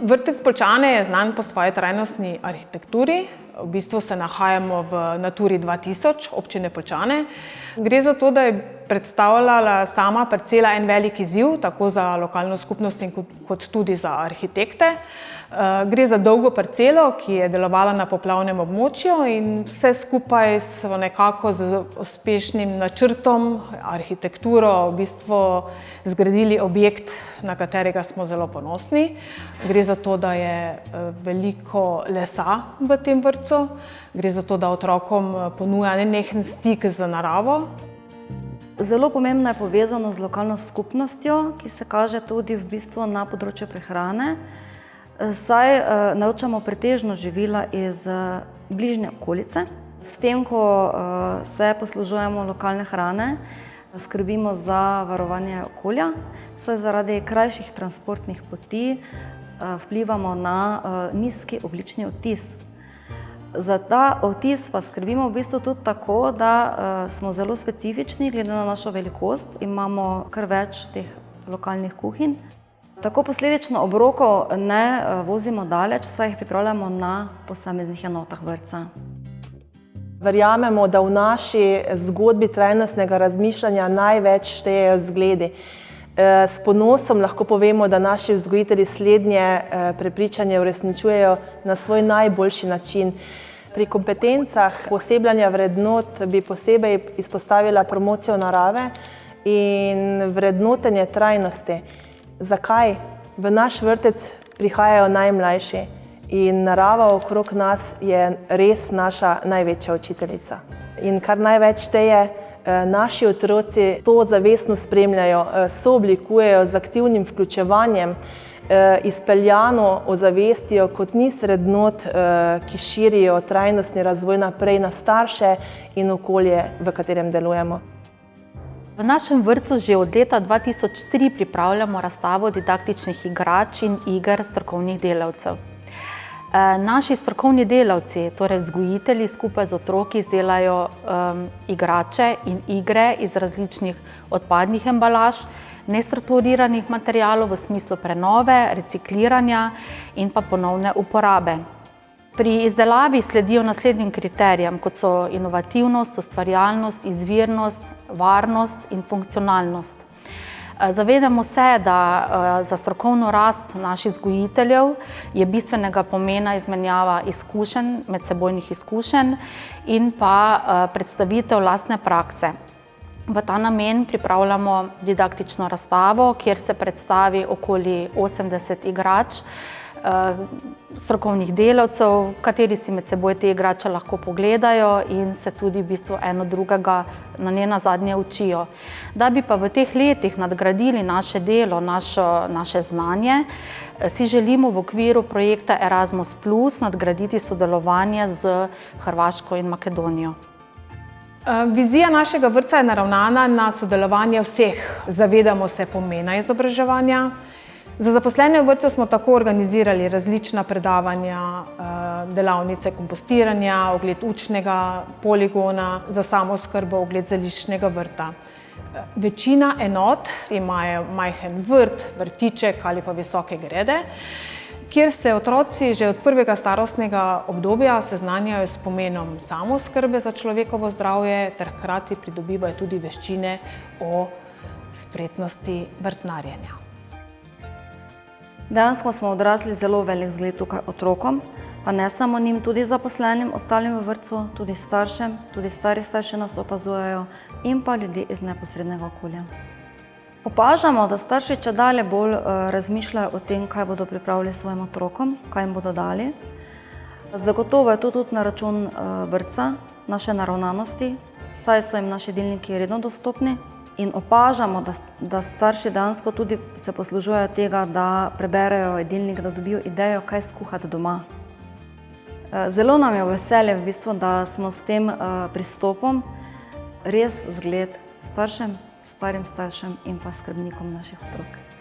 Vrtec Poljčane je znan po svoji trajnostni arhitekturi. V bistvu se nahajamo v Naturi 2000 občine Poljčane. Gre za to, da je predstavljala sama parcela en velik izziv, tako za lokalno skupnost kot tudi za arhitekte. Gre za dolgo parcelo, ki je delovala na poplavnem območju in vse skupaj so nekako z uspešnim načrtom, arhitekturo v bistvu zgradili objekt, na katerega smo zelo ponosni. Gre za to, da je veliko lesa v tem vrtcu. Gre za to, da otrokom ponuja nenehen stik z naravo. Zelo pomembna je povezano z lokalno skupnostjo, ki se kaže tudi v bistvu na področju prehrane. Saj naročamo pretežno živila iz bližnje okolice. S tem, ko se poslužujemo lokalne hrane, skrbimo za varovanje okolja, saj zaradi krajših transportnih poti vplivamo na nizki ogljični odtis. Za ta odtis pa skrbimo v bistvu tudi tako, da smo zelo specifični glede na našo velikost. Imamo kar več teh lokalnih kuhinj. Tako posledično obrokov ne vozimo daleč, saj jih pripravljamo na posameznih enotah vrtca. Verjamemo, da v naši zgodbi trajnostnega razmišljanja največ štejejo zgledi. S ponosom lahko povemo, da naši vzgojitelji slednje prepričanje uresničujejo na svoj najboljši način. Pri kompetencah posebljanja vrednot bi posebej izpostavila promocijo narave in vrednotenje trajnosti. Zakaj? V naš vrtec prihajajo najmlajši in narava okrog nas je res naša največja učiteljica. In kar največ šteje, naši otroci to zavestno spremljajo, sooblikujejo z aktivnim vključevanjem, izpeljano ozavestijo kot niz vrednot, ki širijo trajnostni razvoj naprej na starše in okolje, v katerem delujemo. V našem vrtcu že od leta 2003 pripravljamo razstavo didaktičnih igrač in iger strokovnih delavcev. Naši strokovni delavci, torej vzgojitelji, skupaj z otroki izdelajo igrače in igre iz različnih odpadnih embalaž, nestrukturiranih materialov v smislu prenove, recikliranja in pa ponovne uporabe. Pri izdelavi sledijo naslednjim kriterijem, kot so inovativnost, ustvarjalnost, izvirnost, varnost in funkcionalnost. Zavedamo se, da za strokovno rast naših vzgojiteljev je bistvenega pomena izmenjava izkušenj, medsebojnih izkušenj in pa predstavitev lastne prakse. V ta namen pripravljamo didaktično razstavo, kjer se predstavi okoli 80 igrač, strokovnih delavcev, kateri si med seboj te igrače lahko pogledajo in se tudi v bistvu eno drugega nenazadnje učijo. Da bi pa v teh letih nadgradili naše delo, naše znanje, si želimo v okviru projekta Erasmus Plus nadgraditi sodelovanje z Hrvaško in Makedonijo. Vizija našega vrtca je naravnana na sodelovanje vseh. Zavedamo se pomena izobraževanja. Za zaposlene v vrtcu smo tako organizirali različna predavanja, delavnice kompostiranja, ogled učnega poligona, za samooskrbo ogled zeliščnega vrta. Večina enot imajo majhen vrt, vrtiček ali pa visoke grede, kjer se otroci že od prvega starostnega obdobja seznanjajo s pomenom samooskrbe za človekovo zdravje ter hkrati pridobivajo tudi veščine o spretnosti vrtnarjenja. Dejansko smo odrasli zelo velik zgled tukaj otrokom, pa ne samo njim, tudi zaposlenim, ostalim v vrtcu, tudi staršem, tudi stari starši nas opazujejo in pa ljudi iz neposrednega okolja. Opažamo, da starši čedalje bolj razmišljajo o tem, kaj bodo pripravili svojim otrokom, kaj jim bodo dali. Zagotovo je to tudi na račun vrtca, naše naravnanosti, saj so jim naši jedilniki redno dostopni. In opažamo, da starši dejansko tudi se poslužujejo tega, da preberejo jedilnik, da dobijo idejo, kaj skuhati doma. Zelo nam je veselje v bistvu, da smo s tem pristopom res zgled staršem, starim staršem in pa skrbnikom naših otrok.